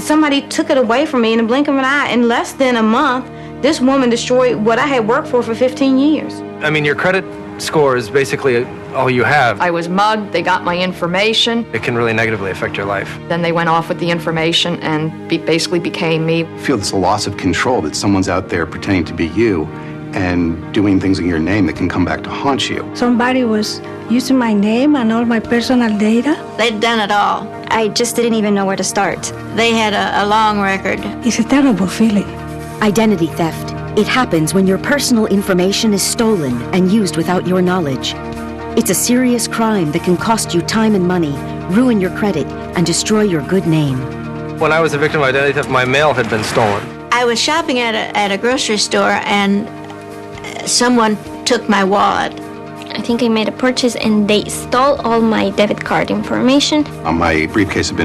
somebody took it away from me in the blink of an eye. In less than a month, this woman destroyed what I had worked for 15 years. I mean, your credit score is basically all you have. I was mugged. They got my information. It can really negatively affect your life. Then they went off with the information and basically became me. I feel it's a loss of control that someone's out there pretending to be you and doing things in your name that can come back to haunt you. Somebody was using my name and all my personal data. They'd done it all. I just didn't even know where to start. They had a long record. It's a terrible feeling. Identity theft. It happens when your personal information is stolen and used without your knowledge. It's a serious crime that can cost you time and money, ruin your credit, and destroy your good name. When I was a victim of identity theft, my mail had been stolen. I was shopping at a grocery store and someone took my wallet. I think I made a purchase and they stole all my debit card information. My briefcase had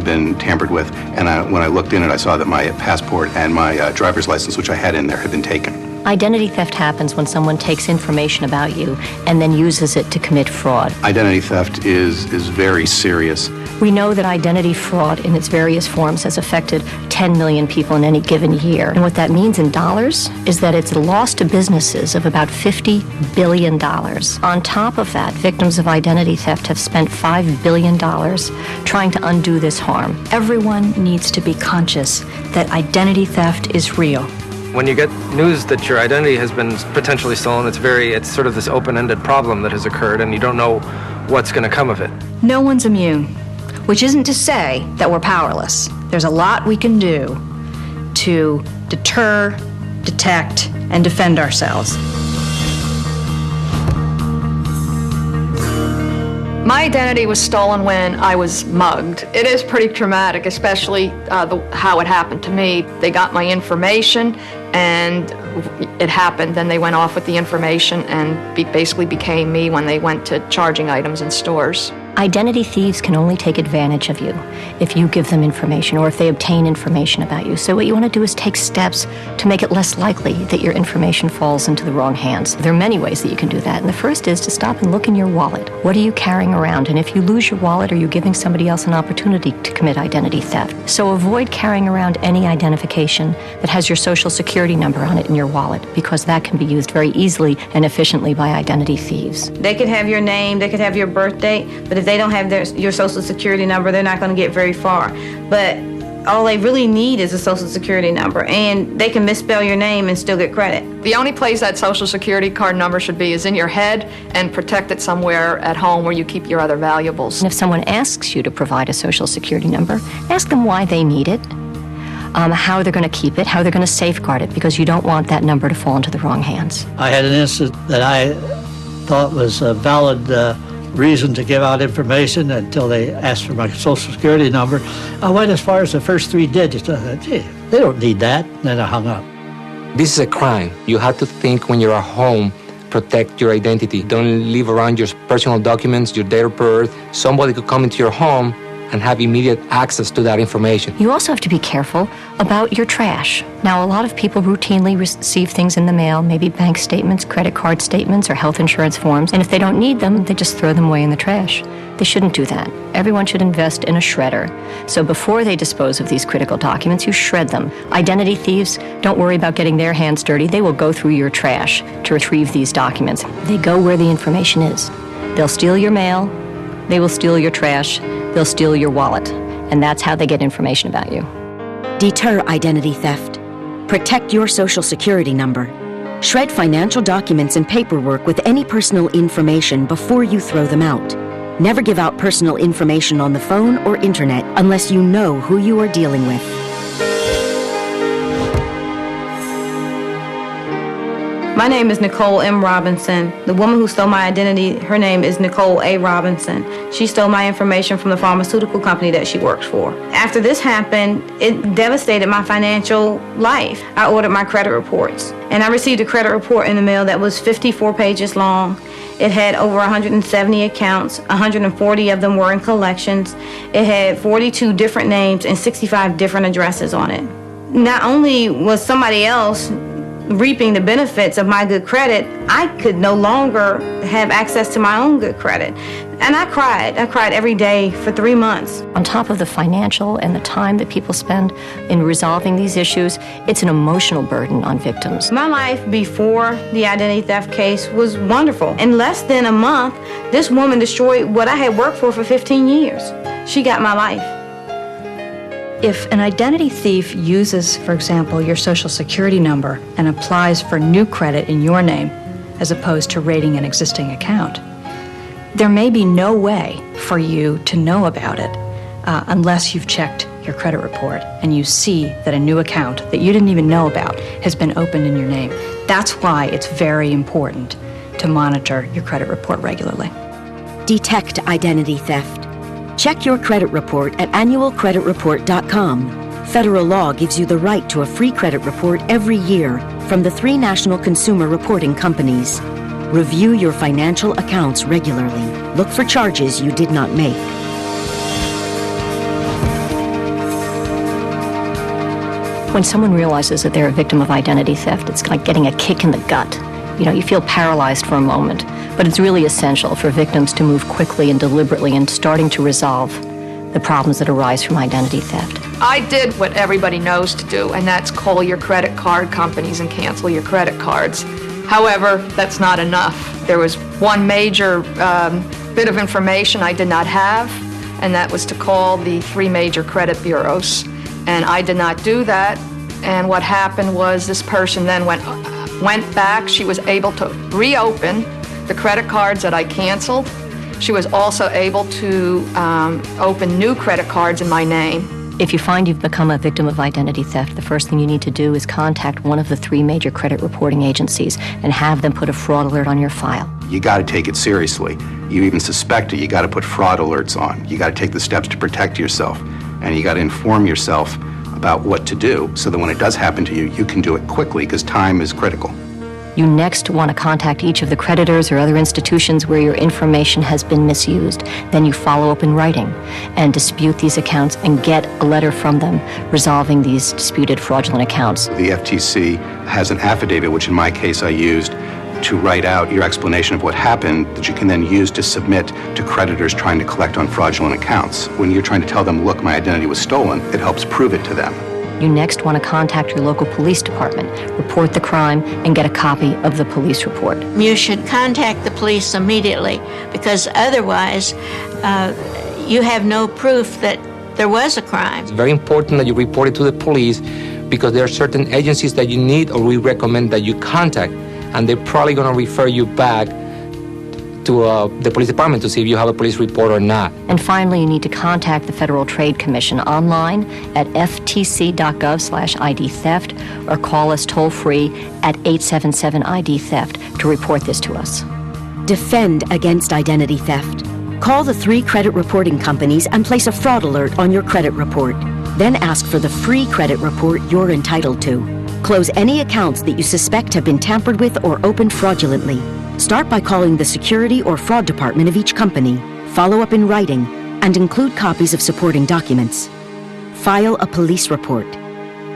been tampered with, and when I looked in it, I saw that my passport and my driver's license, which I had in there, had been taken. Identity theft happens when someone takes information about you and then uses it to commit fraud. Identity theft is very serious. We know that identity fraud in its various forms has affected 10 million people in any given year. And what that means in dollars is that it's a loss to businesses of about $50 billion. On top of that, victims of identity theft have spent $5 billion trying to undo this harm. Everyone needs to be conscious that identity theft is real. When you get news that your identity has been potentially stolen, it's sort of this open-ended problem that has occurred, and you don't know what's going to come of it. No one's immune, which isn't to say that we're powerless. There's a lot we can do to deter, detect, and defend ourselves. My identity was stolen when I was mugged. It is pretty traumatic, especially how it happened to me. They got my information and it happened. Then they went off with the information and basically became me when they went to charging items in stores. Identity thieves can only take advantage of you if you give them information or if they obtain information about you. So what you want to do is take steps to make it less likely that your information falls into the wrong hands. There are many ways that you can do that. And the first is to stop and look in your wallet. What are you carrying around? And if you lose your wallet, are you giving somebody else an opportunity to commit identity theft? So avoid carrying around any identification that has your social security number on it in your wallet, because that can be used very easily and efficiently by identity thieves. They could have your name, they could have your birth date, but if they don't have your social security number, they're not going to get very far. But all they really need is a social security number, and they can misspell your name and still get credit. The only place that social security card number should be is in your head and protected somewhere at home where you keep your other valuables. And if someone asks you to provide a social security number, ask them why they need it, how they're going to keep it, how they're going to safeguard it, because you don't want that number to fall into the wrong hands. I had an incident that I thought was a valid reason to give out information until they asked for my social security number. I went as far as the first 3 digits. I thought, gee, they don't need that. And then I hung up. This is a crime. You have to think when you're at home, protect your identity. Don't leave around your personal documents, your date of birth. Somebody could come into your home and have immediate access to that information. You also have to be careful about your trash. Now, a lot of people routinely receive things in the mail, maybe bank statements, credit card statements, or health insurance forms, and if they don't need them, they just throw them away in the trash. They shouldn't do that. Everyone should invest in a shredder. So before they dispose of these critical documents, you shred them. Identity thieves don't worry about getting their hands dirty. They will go through your trash to retrieve these documents. They go where the information is. They'll steal your mail, they will steal your trash, they'll steal your wallet, and that's how they get information about you. Deter identity theft. Protect your social security number. Shred financial documents and paperwork with any personal information before you throw them out. Never give out personal information on the phone or internet unless you know who you are dealing with. My name is Nicole M. Robinson. The woman who stole my identity, her name is Nicole A. Robinson. She stole my information from the pharmaceutical company that she works for. After this happened, it devastated my financial life. I ordered my credit reports, and I received a credit report in the mail that was 54 pages long. It had over 170 accounts, 140 of them were in collections. It had 42 different names and 65 different addresses on it. Not only was somebody else reaping the benefits of my good credit, I could no longer have access to my own good credit. And I cried. I cried every day for 3 months. On top of the financial and the time that people spend in resolving these issues, it's an emotional burden on victims. My life before the identity theft case was wonderful. In less than a month, this woman destroyed what I had worked for 15 years. She got my life. If an identity thief uses, for example, your Social Security number and applies for new credit in your name, as opposed to raiding an existing account, there may be no way for you to know about it unless you've checked your credit report and you see that a new account that you didn't even know about has been opened in your name. That's why it's very important to monitor your credit report regularly. Detect identity theft. Check your credit report at annualcreditreport.com. Federal law gives you the right to a free credit report every year from the 3 national consumer reporting companies. Review your financial accounts regularly. Look for charges you did not make. When someone realizes that they're a victim of identity theft, it's like getting a kick in the gut. You know, you feel paralyzed for a moment, but it's really essential for victims to move quickly and deliberately in starting to resolve the problems that arise from identity theft. I did what everybody knows to do, and that's call your credit card companies and cancel your credit cards. However, that's not enough. There was one major bit of information I did not have, and that was to call the 3 major credit bureaus. And I did not do that, and what happened was this person then went back. She was able to reopen the credit cards that I canceled. She was also able to open new credit cards in my name. If you find you've become a victim of identity theft, the first thing you need to do is contact one of the 3 major credit reporting agencies and have them put a fraud alert on your file. You got to take it seriously. You even suspect it, you got to put fraud alerts on. You got to take the steps to protect yourself, and you got to inform yourself about what to do so that when it does happen to you, you can do it quickly because time is critical. You next want to contact each of the creditors or other institutions where your information has been misused. Then you follow up in writing and dispute these accounts and get a letter from them resolving these disputed fraudulent accounts. The FTC has an affidavit, which in my case I used to write out your explanation of what happened that you can then use to submit to creditors trying to collect on fraudulent accounts. When you're trying to tell them, look, my identity was stolen, it helps prove it to them. You next want to contact your local police department, report the crime, and get a copy of the police report. You should contact the police immediately because otherwise you have no proof that there was a crime. It's very important that you report it to the police because there are certain agencies that you need or we recommend that you contact, and they're probably going to refer you back to the police department to see if you have a police report or not. And finally, you need to contact the Federal Trade Commission online at ftc.gov/ID theft or call us toll-free at 877-ID theft to report this to us. Defend against identity theft. Call the 3 credit reporting companies and place a fraud alert on your credit report. Then ask for the free credit report you're entitled to. Close any accounts that you suspect have been tampered with or opened fraudulently. Start by calling the security or fraud department of each company, follow up in writing, and include copies of supporting documents. File a police report.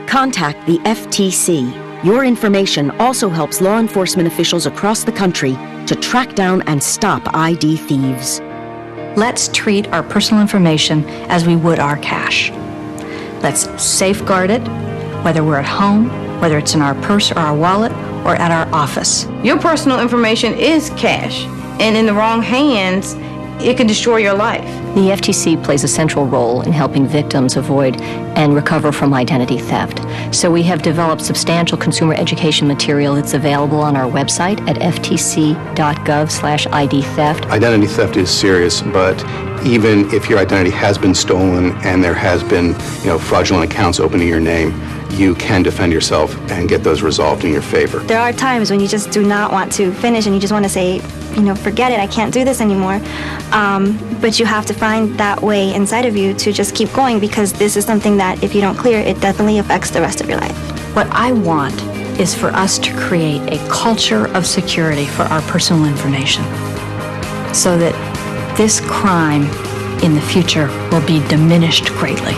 Contact the FTC. Your information also helps law enforcement officials across the country to track down and stop ID thieves. Let's treat our personal information as we would our cash. Let's safeguard it, whether we're at home, whether it's in our purse or our wallet, or at our office. Your personal information is cash, and in the wrong hands, it can destroy your life. The FTC plays a central role in helping victims avoid and recover from identity theft. So we have developed substantial consumer education material that's available on our website at ftc.gov/ID theft. Identity theft is serious, but even if your identity has been stolen and there has been, fraudulent accounts open in your name, you can defend yourself and get those resolved in your favor. There are times when you just do not want to finish and you just want to say, forget it, I can't do this anymore. But you have to find that way inside of you to just keep going because this is something that if you don't clear, it definitely affects the rest of your life. What I want is for us to create a culture of security for our personal information so that this crime in the future will be diminished greatly.